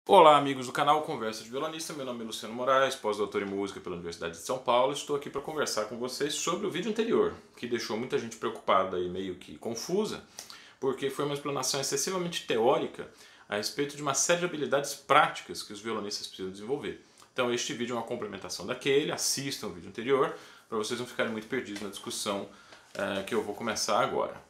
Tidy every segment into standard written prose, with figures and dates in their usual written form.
Olá, amigos do canal Conversa de Violonista. Meu nome é Luciano Moraes, pós-doutor em música pela Universidade de São Paulo. Estou aqui para conversar com vocês sobre o vídeo anterior, que deixou muita gente preocupada e meio que confusa, porque foi uma explanação excessivamente teórica a respeito de uma série de habilidades práticas que os violonistas precisam desenvolver. Então este vídeo é uma complementação daquele, assistam o vídeo anterior, para vocês não ficarem muito perdidos na discussão que eu vou começar agora.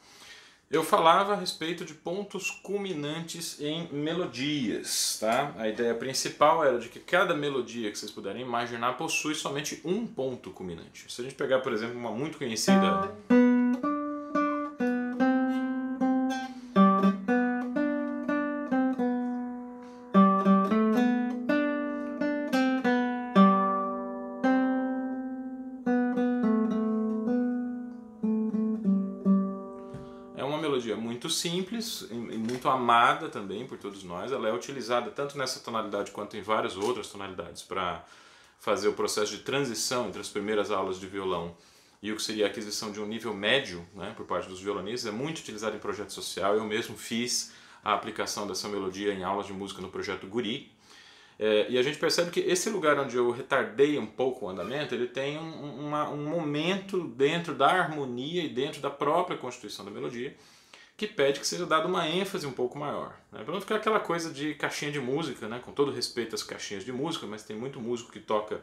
Eu falava a respeito de pontos culminantes em melodias, tá? A ideia principal era de que cada melodia que vocês puderem imaginar possui somente um ponto culminante. Se a gente pegar, por exemplo, uma muito conhecida... É uma melodia muito simples e muito amada também por todos nós. Ela é utilizada tanto nessa tonalidade quanto em várias outras tonalidades para fazer o processo de transição entre as primeiras aulas de violão e o que seria a aquisição de um nível médio, né, por parte dos violonistas. É muito utilizado em projeto social. Eu mesmo fiz a aplicação dessa melodia em aulas de música no projeto Guri. E a gente percebe que esse lugar onde eu retardei um pouco o andamento, ele tem um momento dentro da harmonia e dentro da própria constituição da melodia que pede que seja dada uma ênfase um pouco maior, né? Para não ficar aquela coisa de caixinha de música, né? Com todo respeito às caixinhas de música, mas tem muito músico que toca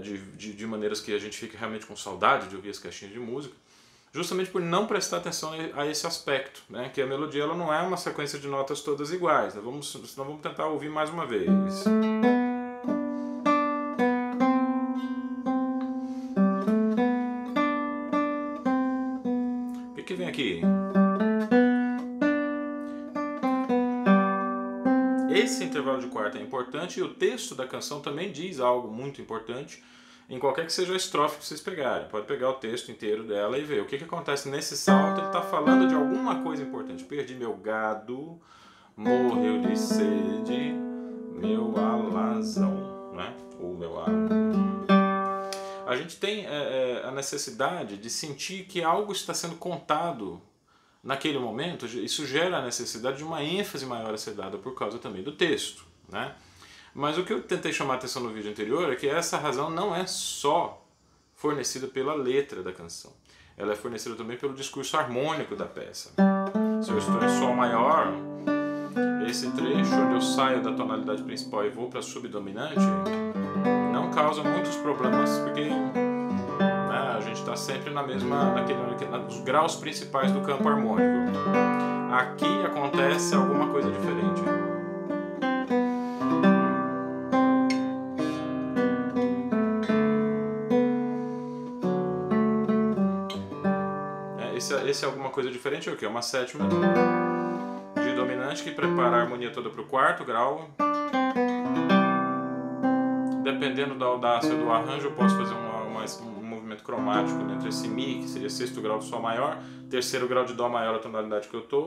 de maneiras que a gente fica realmente com saudade de ouvir as caixinhas de música, justamente por não prestar atenção a esse aspecto, né? Que a melodia ela não é uma sequência de notas todas iguais, né? Senão vamos tentar ouvir mais uma vez. O que vem aqui? Esse intervalo de quarta é importante e o texto da canção também diz algo muito importante em qualquer que seja a estrofe que vocês pegarem. Pode pegar o texto inteiro dela e ver o que acontece nesse salto. Ele está falando de alguma coisa importante. Perdi meu gado, morreu de sede, meu alazão, né? Ou meu alazão. A gente tem a necessidade de sentir que algo está sendo contado naquele momento. Isso gera a necessidade de uma ênfase maior a ser dada por causa também do texto, né? Mas o que eu tentei chamar a atenção no vídeo anterior é que essa razão não é só fornecida pela letra da canção. Ela é fornecida também pelo discurso harmônico da peça. Se eu estou em Sol maior, esse trecho onde eu saio da tonalidade principal e vou para subdominante não causa muitos problemas porque a gente está sempre nos graus principais do campo harmônico. Aqui acontece alguma coisa diferente. Esse é alguma coisa diferente é o quê? Uma sétima de dominante que prepara a harmonia toda para o quarto grau. Dependendo da audácia do arranjo, eu posso fazer um movimento cromático entre esse Mi, que seria sexto grau de Sol maior, terceiro grau de Dó maior, a tonalidade que eu estou.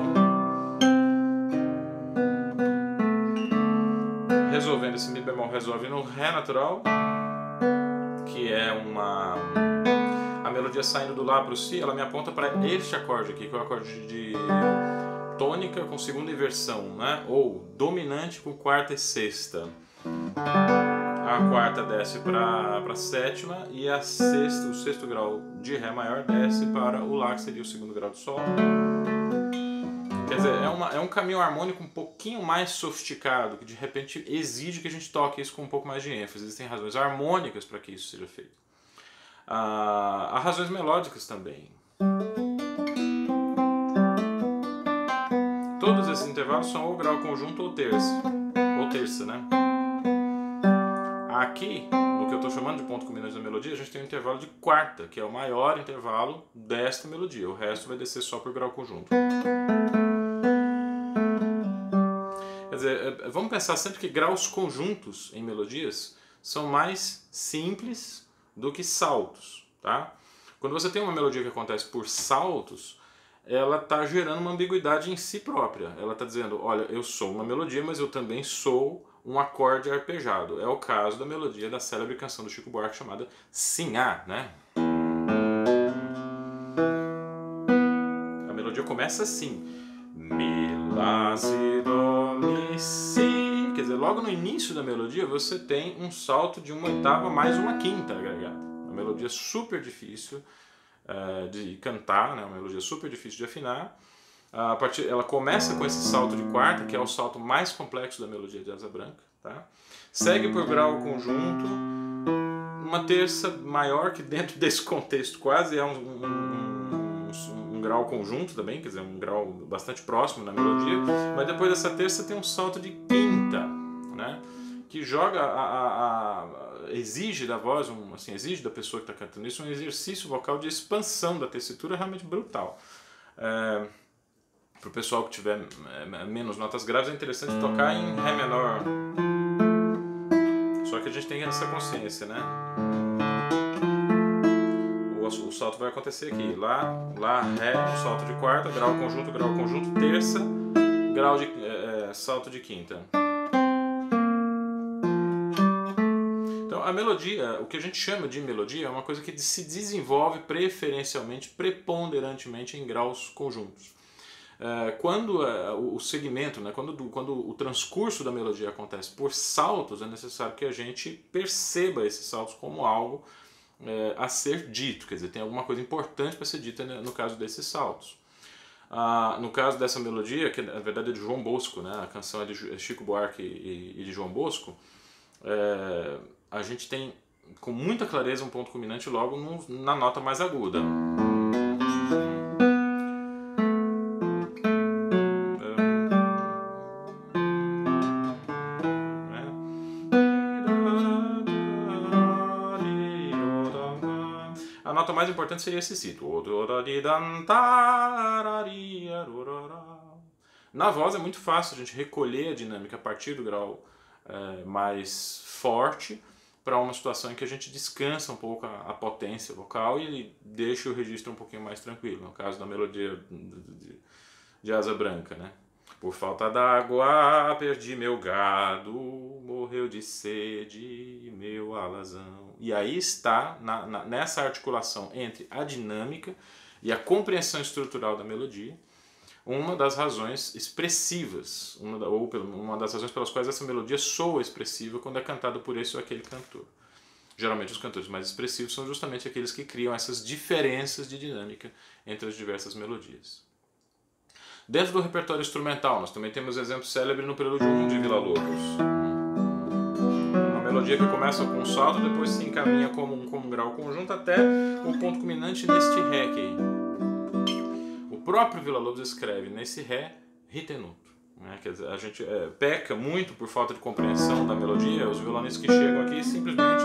Resolvendo esse Mi bemol, resolve no Ré natural, que é a melodia saindo do Lá para o Si, ela me aponta para este acorde aqui, que é o acorde de tônica com segunda inversão, né? Ou dominante com quarta e sexta. A quarta desce para a sétima e o sexto grau de Ré maior desce para o Lá, que seria o segundo grau de Sol. Quer dizer, é um caminho harmônico um pouquinho mais sofisticado, que de repente exige que a gente toque isso com um pouco mais de ênfase. Existem razões harmônicas para que isso seja feito. Há razões melódicas também. Todos esses intervalos são ou grau conjunto ou terça, né? Aqui, no que eu estou chamando de ponto culminante da melodia, a gente tem um intervalo de quarta, que é o maior intervalo desta melodia. O resto vai descer só por grau conjunto. Quer dizer, vamos pensar sempre que graus conjuntos em melodias são mais simples do que saltos, tá? Quando você tem uma melodia que acontece por saltos, ela está gerando uma ambiguidade em si própria. Ela está dizendo, olha, eu sou uma melodia, mas eu também sou um acorde arpejado. É o caso da melodia da célebre canção do Chico Buarque chamada Sinhá, né? A melodia começa assim: Mi, Lá, Si, Dó, Mi, Si. Quer dizer, logo no início da melodia você tem um salto de uma oitava mais uma quinta agregada. Uma melodia super difícil de cantar, né? Uma melodia super difícil de afinar. Ela começa com esse salto de quarta, que é o salto mais complexo da melodia de Asa Branca, tá? Segue por grau conjunto, uma terça maior, que dentro desse contexto quase é um grau conjunto também, quer dizer, um grau bastante próximo na melodia, mas depois dessa terça tem um salto de quinta, né? Que joga, exige da voz, assim, exige da pessoa que está cantando isso um exercício vocal de expansão da tessitura realmente brutal. Para o pessoal que tiver menos notas graves, é interessante tocar em Ré menor. Só que a gente tem essa consciência, né? O salto vai acontecer aqui. Lá, Ré, um salto de quarta, grau conjunto, terça, salto de quinta. Então a melodia, o que a gente chama de melodia, é uma coisa que se desenvolve preferencialmente, preponderantemente em graus conjuntos. Quando o segmento, né, quando o transcurso da melodia acontece por saltos, é necessário que a gente perceba esses saltos como algo a ser dito, quer dizer, tem alguma coisa importante para ser dita, né, no caso desses saltos. No caso dessa melodia, que na verdade é de João Bosco, né, a canção é de Chico Buarque e de João Bosco, a gente tem com muita clareza um ponto culminante logo na nota mais aguda. A nota mais importante seria esse cito. Na voz é muito fácil a gente recolher a dinâmica a partir do grau mais forte para uma situação em que a gente descansa um pouco a potência vocal e deixa o registro um pouquinho mais tranquilo. No caso da melodia de Asa Branca, né? Por falta d'água perdi meu gado, morreu de sede meu alazão. E aí está, nessa articulação entre a dinâmica e a compreensão estrutural da melodia, uma das razões expressivas, uma das razões pelas quais essa melodia soa expressiva quando é cantada por esse ou aquele cantor. Geralmente os cantores mais expressivos são justamente aqueles que criam essas diferenças de dinâmica entre as diversas melodias. Dentro do repertório instrumental, nós também temos exemplo célebre no Prelúdio 1 de Villa-Lobos. Uma melodia que começa com um salto, depois se encaminha como um grau conjunto até o ponto culminante neste Ré aqui. O próprio Villa-Lobos escreve nesse Ré ritenuto. Quer dizer, a gente peca muito por falta de compreensão da melodia. Os violonistas que chegam aqui simplesmente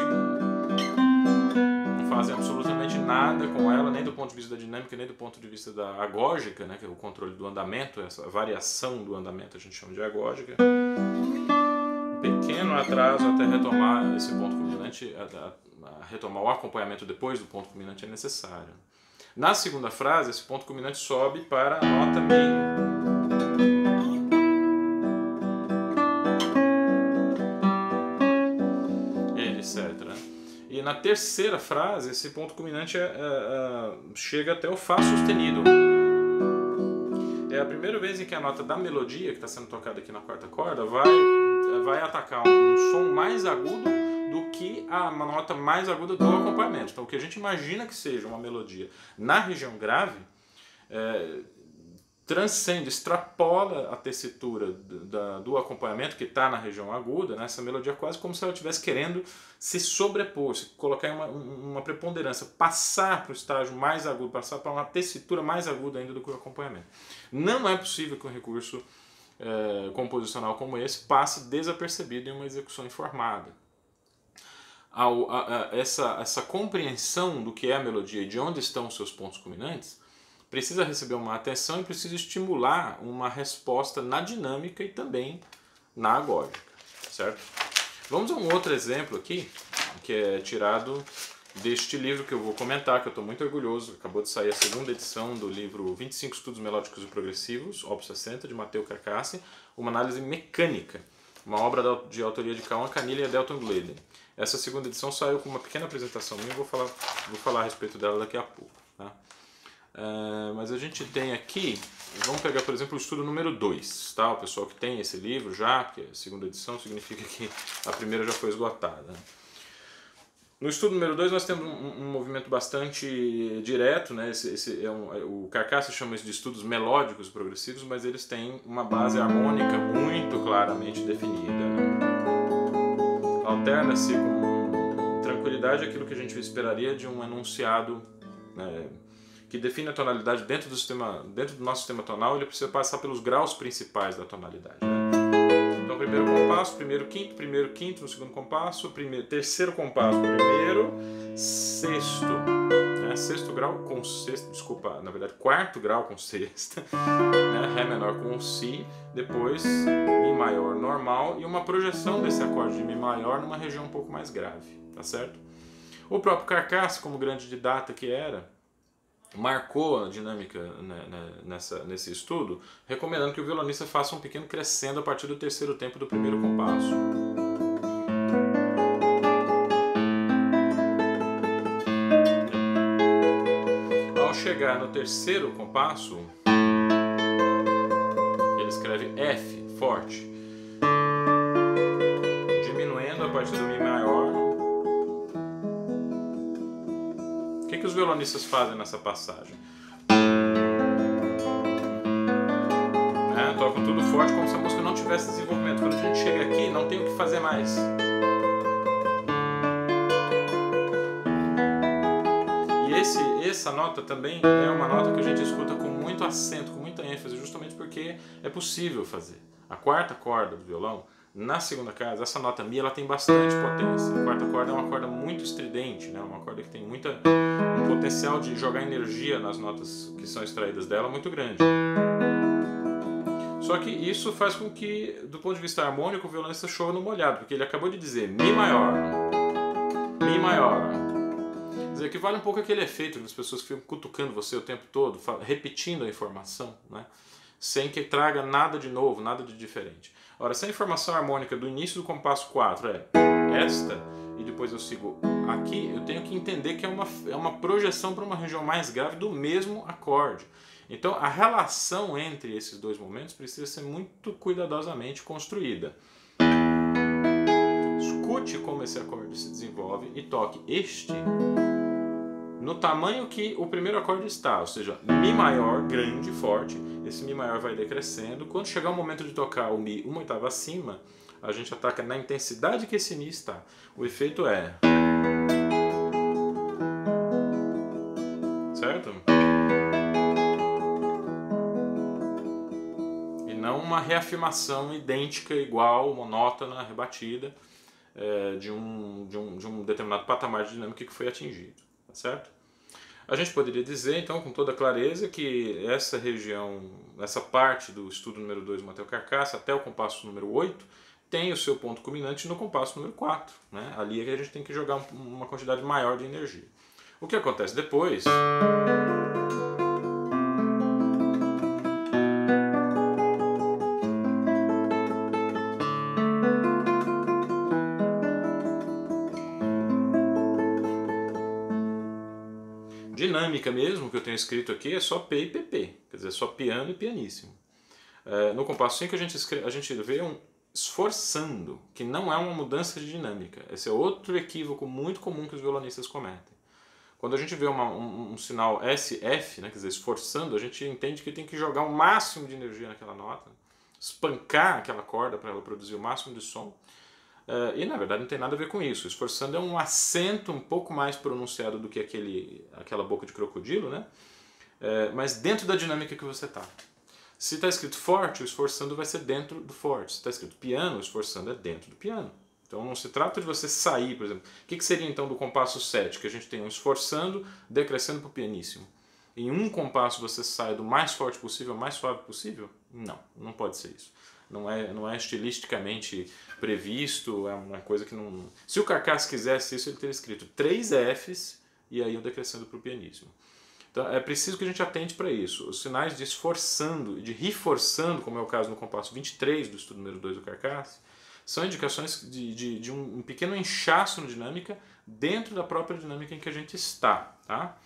não fazem absolutamente nada com ela, nem do ponto de vista da dinâmica, nem do ponto de vista da agógica, né, que é o controle do andamento, essa variação do andamento a gente chama de agógica. Um pequeno atraso até retomar esse ponto culminante, retomar o acompanhamento depois do ponto culminante é necessário. Na segunda frase, esse ponto culminante sobe para a nota Mi. E na terceira frase, esse ponto culminante chega até o Fá sustenido. É a primeira vez em que a nota da melodia, que está sendo tocada aqui na quarta corda, vai atacar um som mais agudo do que a nota mais aguda do acompanhamento. Então o que a gente imagina que seja uma melodia na região grave, transcende, extrapola a tessitura do acompanhamento que está na região aguda, né? Essa melodia é quase como se ela estivesse querendo se sobrepor, se colocar em uma preponderância, passar para o estágio mais agudo, passar para uma tessitura mais aguda ainda do que o acompanhamento. Não é possível que um recurso composicional como esse passe desapercebido em uma execução informada. Essa compreensão do que é a melodia e de onde estão os seus pontos culminantes precisa receber uma atenção e precisa estimular uma resposta na dinâmica e também na agógica, certo? Vamos a um outro exemplo aqui, que é tirado deste livro que eu vou comentar, que eu estou muito orgulhoso. Acabou de sair a segunda edição do livro 25 Estudos Melódicos e Progressivos, Op. 60, de Matteo Carcassi, uma análise mecânica, uma obra de autoria de Kawan Canilla e Adelton Gladen. Essa segunda edição saiu com uma pequena apresentação minha, eu vou falar a respeito dela daqui a pouco, tá? Mas a gente tem aqui, vamos pegar por exemplo o estudo número 2, tá? O pessoal que tem esse livro já, porque a segunda edição significa que a primeira já foi esgotada. No estudo número 2 nós temos um movimento bastante direto, né? O Carcaça chama isso de estudos melódicos progressivos, mas eles têm uma base harmônica muito claramente definida, né? Alterna-se com tranquilidade aquilo que a gente esperaria de um enunciado, né, que define a tonalidade dentro do nosso sistema tonal. Ele precisa passar pelos graus principais da tonalidade, né? Então, primeiro compasso, primeiro quinto no segundo compasso, terceiro compasso, primeiro, sexto, né? Sexto grau com sexta, desculpa, na verdade, quarto grau com sexta, né? Ré menor com Si, depois Mi maior normal e uma projeção desse acorde de Mi maior numa região um pouco mais grave, tá certo? O próprio Carcaça, como grande didata que era, marcou a dinâmica, né, nesse estudo, recomendando que o violonista faça um pequeno crescendo a partir do terceiro tempo do primeiro compasso. Ao chegar no terceiro compasso, ele escreve F, forte, diminuindo a partir do Mi maior. O que os violonistas fazem nessa passagem? Tocam tudo forte como se a música não tivesse desenvolvimento. Quando a gente chega aqui, não tem o que fazer mais. E essa nota também é uma nota que a gente escuta com muito acento, com muita ênfase, justamente porque é possível fazer. A quarta corda do violão, na segunda casa, essa nota Mi, ela tem bastante potência. A quarta corda é uma corda muito estridente, né? Uma corda que tem um potencial de jogar energia nas notas que são extraídas dela muito grande. Só que isso faz com que, do ponto de vista harmônico, o violonista chova no molhado, porque ele acabou de dizer Mi maior, Mi maior. Quer dizer, que vale um pouco aquele efeito das pessoas que ficam cutucando você o tempo todo, repetindo a informação, né? Sem que traga nada de novo, nada de diferente. Ora, se a informação harmônica do início do compasso 4 é esta, e depois eu sigo aqui, eu tenho que entender que é uma projeção para uma região mais grave do mesmo acorde. Então, a relação entre esses dois momentos precisa ser muito cuidadosamente construída. Escute como esse acorde se desenvolve e toque este no tamanho que o primeiro acorde está, ou seja, Mi maior, grande, forte. Esse Mi maior vai decrescendo. Quando chegar o momento de tocar o Mi uma oitava acima, a gente ataca na intensidade que esse Mi está. O efeito é... certo? E não uma reafirmação idêntica, igual, monótona, rebatida, de um determinado patamar de dinâmica que foi atingido. Tá certo? A gente poderia dizer, então, com toda clareza, que essa região, essa parte do estudo número 2 do Matteo Carcaça, até o compasso número 8, tem o seu ponto culminante no compasso número 4. Né? Ali é que a gente tem que jogar uma quantidade maior de energia. O que acontece depois... dinâmica mesmo, que eu tenho escrito aqui, é só P e PP, quer dizer, só piano e pianíssimo. No compasso 5 a gente vê um esforçando, que não é uma mudança de dinâmica. Esse é outro equívoco muito comum que os violonistas cometem. Quando a gente vê um sinal SF, né, quer dizer, esforçando, a gente entende que tem que jogar o máximo de energia naquela nota, espancar aquela corda para ela produzir o máximo de som. E na verdade não tem nada a ver com isso. Esforçando é um acento um pouco mais pronunciado do que aquela boca de crocodilo, né? Mas dentro da dinâmica que você está. Se está escrito forte, o esforçando vai ser dentro do forte. Se está escrito piano, o esforçando é dentro do piano. Então não se trata de você sair, por exemplo. O que seria então do compasso 7? Que a gente tem um esforçando decrescendo para o pianíssimo. Em um compasso você sai do mais forte possível ao mais suave possível? Não, não pode ser isso. Não é estilisticamente previsto, é uma coisa que não... Se o Carcaça quisesse isso, ele teria escrito 3 Fs e aí o decrescendo para o pianíssimo. Então é preciso que a gente atente para isso. Os sinais de esforçando e de reforçando, como é o caso no compasso 23 do estudo número 2 do Carcaça, são indicações de um pequeno inchaço na dinâmica dentro da própria dinâmica em que a gente está. Tá?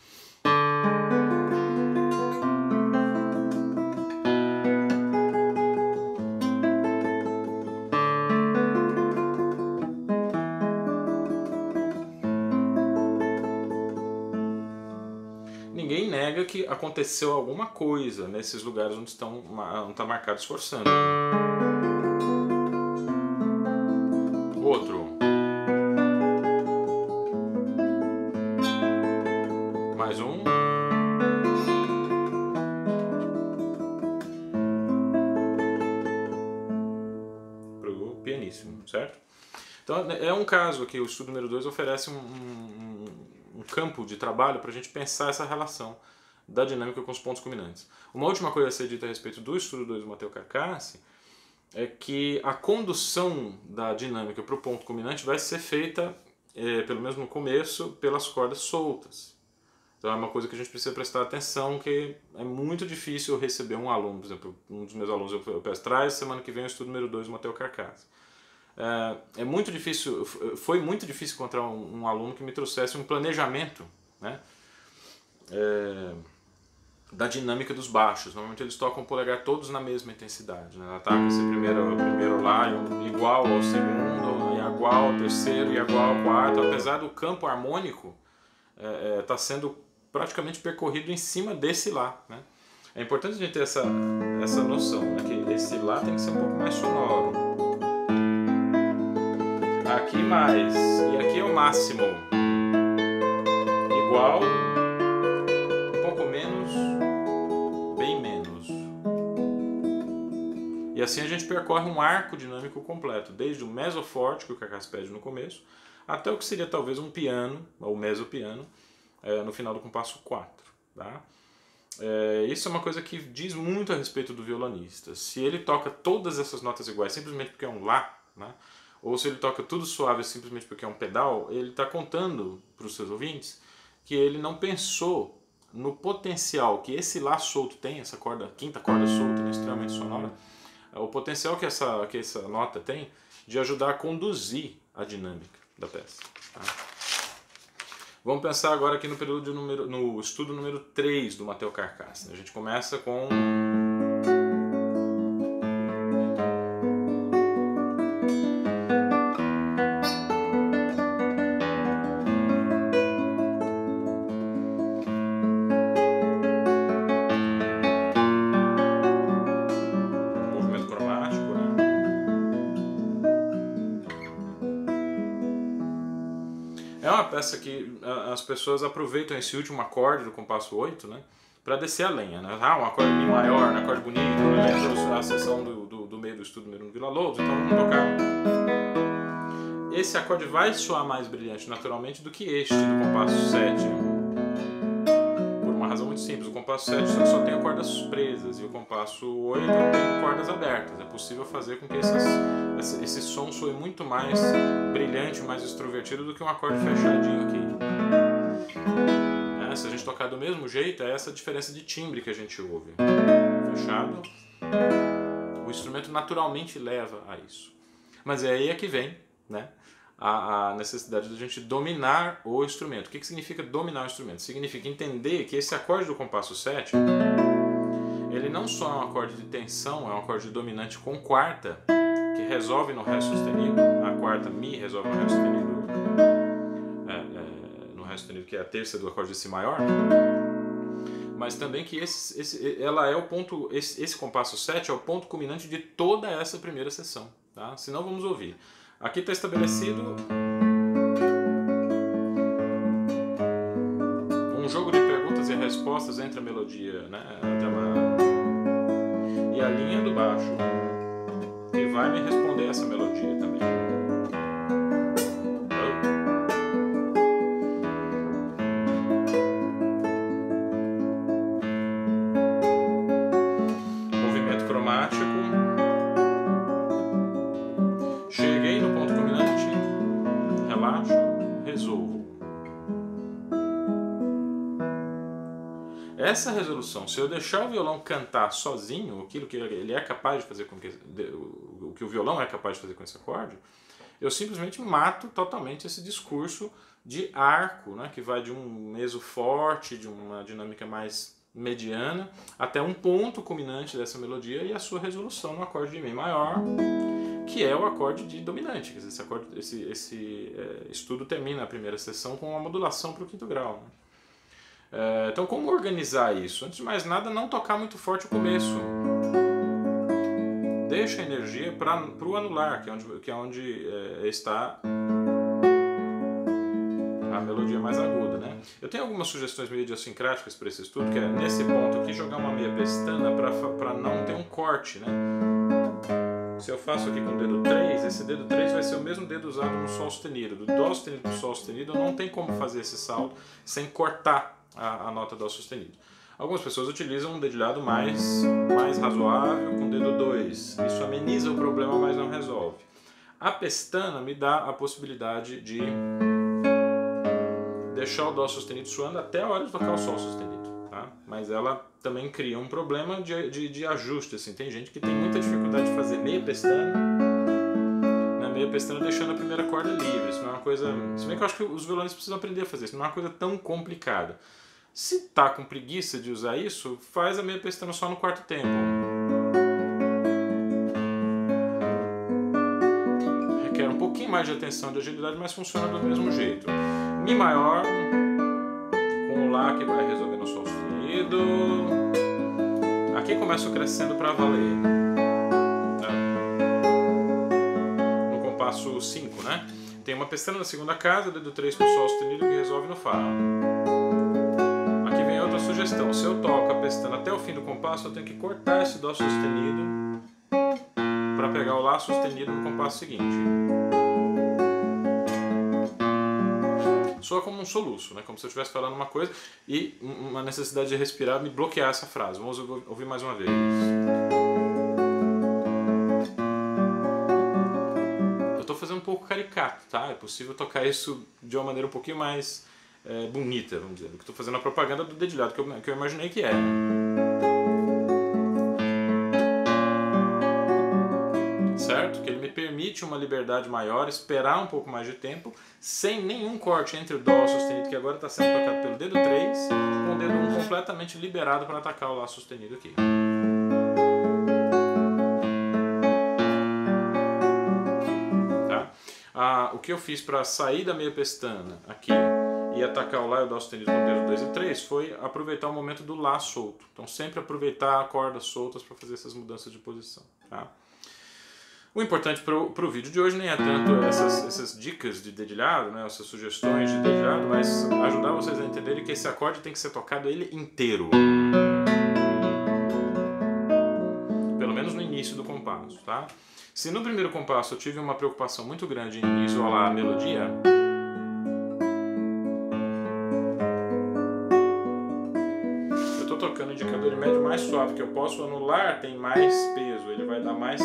nega que aconteceu alguma coisa nesses lugares onde está marcado esforçando. Outro. Mais um. Pro pianíssimo, certo? Então é um caso que o estudo número 2 oferece um campo de trabalho para a gente pensar essa relação da dinâmica com os pontos culminantes. Uma última coisa a ser dita a respeito do estudo 2 do Matteo Carcassi é que a condução da dinâmica para o ponto culminante vai ser feita, pelo menos no começo, pelas cordas soltas. Então é uma coisa que a gente precisa prestar atenção, que é muito difícil eu receber um aluno, por exemplo, um dos meus alunos eu peço, traz semana que vem o estudo número 2 do Matteo Carcassi. É muito difícil, foi muito difícil encontrar um aluno que me trouxesse um planejamento, né, da dinâmica dos baixos. Normalmente eles tocam o polegar todos na mesma intensidade, né? Ataca esse primeiro lá igual ao segundo, e igual ao terceiro, e igual ao quarto, apesar do campo harmônico tá sendo praticamente percorrido em cima desse lá, né? É importante a gente ter essa noção, né, que esse lá tem que ser um pouco mais sonoro. Aqui mais, e aqui é o máximo, igual, um pouco menos, bem menos. E assim a gente percorre um arco dinâmico completo, desde o mesoforte, que o Carcassi pede no começo, até o que seria talvez um piano, ou mesopiano, no final do compasso 4. Tá? Isso é uma coisa que diz muito a respeito do violonista. Se ele toca todas essas notas iguais simplesmente porque é um lá, né? Ou se ele toca tudo suave simplesmente porque é um pedal, ele está contando para os seus ouvintes que ele não pensou no potencial que esse lá solto tem, essa corda, quinta corda solta, né, extremamente sonora, o potencial que essa nota tem de ajudar a conduzir a dinâmica da peça. Tá? Vamos pensar agora aqui no estudo número 3 do Matteo Carcassi. A gente começa com peça que as pessoas aproveitam esse último acorde do compasso 8, né, para descer a lenha, né? Um acorde Mi maior, um acorde bonito, a sessão do meio do estudo número 1 do Villa-Lobos, então vamos tocar. Esse acorde vai soar mais brilhante naturalmente do que este do compasso 7. Por uma razão muito simples, o compasso 7 só tem cordas presas e o compasso 8 tem cordas abertas. É possível fazer com que esse som soe muito mais brilhante, mais extrovertido do que um acorde fechadinho aqui. Se a gente tocar do mesmo jeito, é essa diferença de timbre que a gente ouve. Fechado, o instrumento naturalmente leva a isso. Mas é aí que vem, né, a necessidade de a gente dominar o instrumento. O que significa dominar o instrumento? Significa entender que esse acorde do compasso 7, ele não só é um acorde de tensão, é um acorde dominante com quarta, que resolve no Ré sustenido, a quarta Mi resolve no Ré sustenido, que é a terça do acorde de Si maior, mas também que ela é o ponto, esse compasso 7 é o ponto culminante de toda essa primeira sessão. Tá? Se não, vamos ouvir. Aqui está estabelecido um jogo de perguntas e respostas entre a melodia, né, e a linha do baixo, que vai me responder essa melodia também. Movimento cromático. Cheguei no ponto culminante, relaxo, resolvo. Essa resolução, se eu deixar o violão cantar sozinho, aquilo que ele é capaz de fazer com o que o violão é capaz de fazer com esse acorde, eu simplesmente mato totalmente esse discurso de arco, né, que vai de um meso forte, de uma dinâmica mais mediana, até um ponto culminante dessa melodia e a sua resolução no acorde de Mi maior, que é o acorde de dominante. Quer dizer, esse estudo termina a primeira sessão com uma modulação para o quinto grau, né? Então como organizar isso? Antes de mais nada, não tocar muito forte o começo. Deixa a energia para o anular, que é onde está a melodia mais aguda, né? Eu tenho algumas sugestões meio idiosincráticas para esse estudo, que é nesse ponto aqui jogar uma meia pestana para não ter um corte, né? Se eu faço aqui com o dedo 3, esse dedo 3 vai ser o mesmo dedo usado no Sol sustenido. Do Dó sustenido para o Sol sustenido, não tem como fazer esse salto sem cortar a nota Dó sustenido. Algumas pessoas utilizam um dedilhado mais razoável com o dedo 2. Isso ameniza o problema, mas não resolve. A pestana me dá a possibilidade de deixar o Dó sustenido suando até a hora de tocar o Sol sustenido, tá? Mas ela também cria um problema de ajuste, assim. Tem gente que tem muita dificuldade de fazer meia pestana, na meia pestana deixando a primeira corda livre. Isso não é uma coisa... Se bem que eu acho que os violonistas precisam aprender a fazer isso, não é uma coisa tão complicada. Se tá com preguiça de usar isso, faz a meia pestana só no quarto tempo. Requer um pouquinho mais de atenção e de agilidade, mas funciona do mesmo jeito. Mi maior, com o Lá que vai resolver no Sol sustenido. Aqui começa o crescendo para valer. No compasso 5, né? Tem uma pestana na segunda casa, dedo 3 para o Sol sustenido que resolve no Fá. Aqui vem outra sugestão. Se eu toco a pestana até o fim do compasso, eu tenho que cortar esse Dó sustenido para pegar o Lá sustenido no compasso seguinte. Soa como um soluço, né? Como se eu estivesse falando uma coisa e uma necessidade de respirar me bloquear essa frase. Vamos ouvir mais uma vez. Eu estou fazendo um pouco caricato, tá? É possível tocar isso de uma maneira um pouquinho mais bonita, vamos dizer. Estou fazendo a propaganda do dedilhado que eu imaginei que é. Certo? Que ele me permite uma liberdade maior, esperar um pouco mais de tempo, sem nenhum corte entre o Dó sustenido, que agora está sendo tocado pelo dedo 3, com o dedo 1 completamente liberado para atacar o Lá sustenido aqui. Tá? O que eu fiz para sair da meia pestana aqui e atacar o Lá e o Dó sustenido com o dedo 2 e 3 foi aproveitar o momento do Lá solto. Então sempre aproveitar cordas soltas para fazer essas mudanças de posição. Tá? O importante para o vídeo de hoje nem é tanto essas dicas de dedilhado, né, essas sugestões de dedilhado, mas ajudar vocês a entenderem que esse acorde tem que ser tocado ele inteiro. Pelo menos no início do compasso, tá? Se no primeiro compasso eu tive uma preocupação muito grande em isolar a melodia, tocando o indicador médio mais suave que eu posso, o anular tem mais peso, ele vai dar mais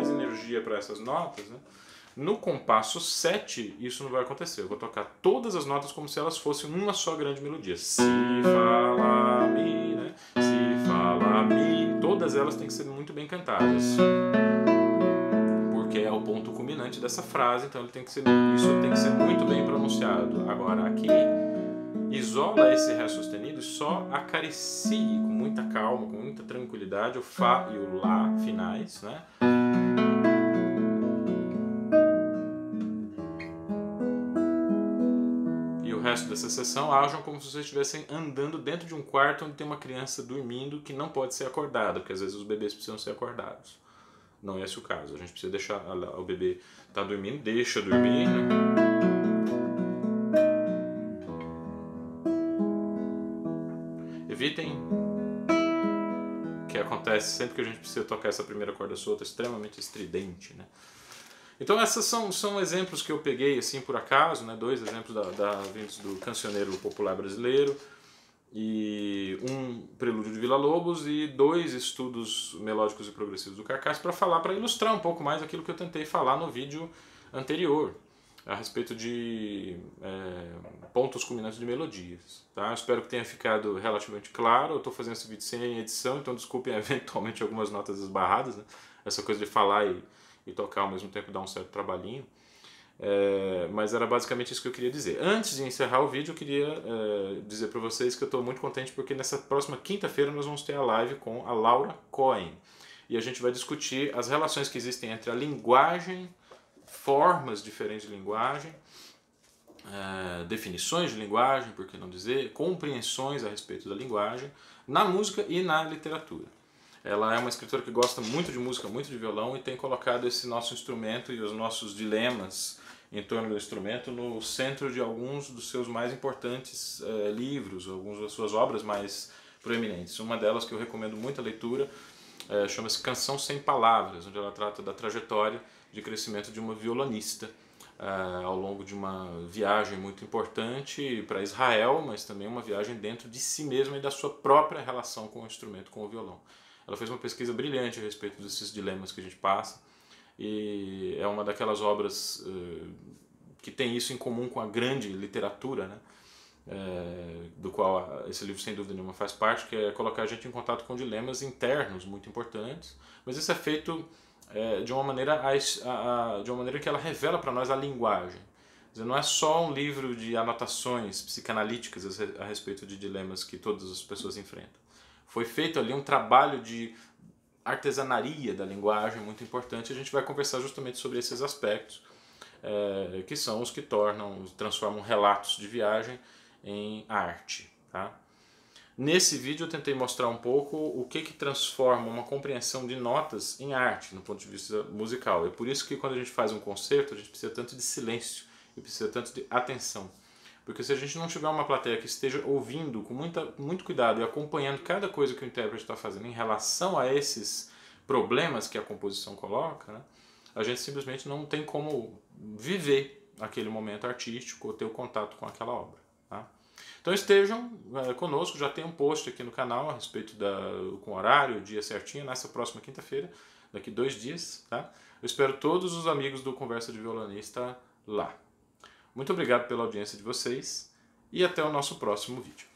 energia para essas notas, né? No compasso 7 isso não vai acontecer, eu vou tocar todas as notas como se elas fossem uma só grande melodia. Si, Fá, Lá, Mi, né? Si, Fá, Lá, Mi, todas elas têm que ser muito bem cantadas, porque é o ponto culminante dessa frase, então isso tem que ser muito bem pronunciado. Agora aqui isola esse Ré sustenido e só acaricie com muita calma, com muita tranquilidade o Fá e o Lá finais, né? E o resto dessa sessão ajam como se vocês estivessem andando dentro de um quarto onde tem uma criança dormindo que não pode ser acordada, porque às vezes os bebês precisam ser acordados. Não é esse o caso, a gente precisa deixar o bebê tá dormindo, deixa dormir, né? Evitem que acontece sempre que a gente precisa tocar essa primeira corda solta, extremamente estridente, né? Então essas são exemplos que eu peguei assim por acaso, né? 2 exemplos vindos do cancioneiro popular brasileiro, e um prelúdio de Villa-Lobos e 2 estudos melódicos e progressivos do Carcasse para ilustrar um pouco mais aquilo que eu tentei falar no vídeo anterior a respeito de pontos culminantes de melodias. Tá? Eu espero que tenha ficado relativamente claro. Eu estou fazendo esse vídeo sem edição, então desculpem eventualmente algumas notas esbarradas, né? Essa coisa de falar e tocar ao mesmo tempo dá um certo trabalhinho. Mas era basicamente isso que eu queria dizer. Antes de encerrar o vídeo, eu queria dizer para vocês que eu estou muito contente porque nessa próxima quinta-feira nós vamos ter a live com a Laura Cohen. E a gente vai discutir as relações que existem entre a linguagem, formas diferentes de linguagem definições de linguagem, por que não dizer, compreensões a respeito da linguagem, na música e na literatura. Ela é uma escritora que gosta muito de música, muito de violão, e tem colocado esse nosso instrumento e os nossos dilemas em torno do instrumento no centro de alguns dos seus mais importantes livros, algumas das suas obras mais proeminentes. Uma delas que eu recomendo muito a leitura chama-se Canção Sem Palavras, onde ela trata da trajetória de crescimento de uma violonista ao longo de uma viagem muito importante para Israel, mas também uma viagem dentro de si mesma e da sua própria relação com o instrumento, com o violão. Ela fez uma pesquisa brilhante a respeito desses dilemas que a gente passa, e é uma daquelas obras que tem isso em comum com a grande literatura, né? Do qual esse livro sem dúvida nenhuma faz parte, que é colocar a gente em contato com dilemas internos muito importantes, mas isso é feito de uma maneira que ela revela para nós a linguagem. Quer dizer, não é só um livro de anotações psicanalíticas a respeito de dilemas que todas as pessoas enfrentam. Foi feito ali um trabalho de artesanaria da linguagem muito importante. A gente vai conversar justamente sobre esses aspectos, que são os que transformam relatos de viagem em arte. Tá? Nesse vídeo eu tentei mostrar um pouco o que transforma uma compreensão de notas em arte, no ponto de vista musical. É por isso que quando a gente faz um concerto, a gente precisa tanto de silêncio e precisa tanto de atenção. Porque se a gente não tiver uma plateia que esteja ouvindo com muito cuidado e acompanhando cada coisa que o intérprete está fazendo em relação a esses problemas que a composição coloca, né, a gente simplesmente não tem como viver aquele momento artístico ou ter o contato com aquela obra. Tá? Então estejam conosco, já tem um post aqui no canal a respeito com horário, dia certinho, nessa próxima quinta-feira, daqui 2 dias. Tá? Eu espero todos os amigos do Conversa de Violonista lá. Muito obrigado pela audiência de vocês e até o nosso próximo vídeo.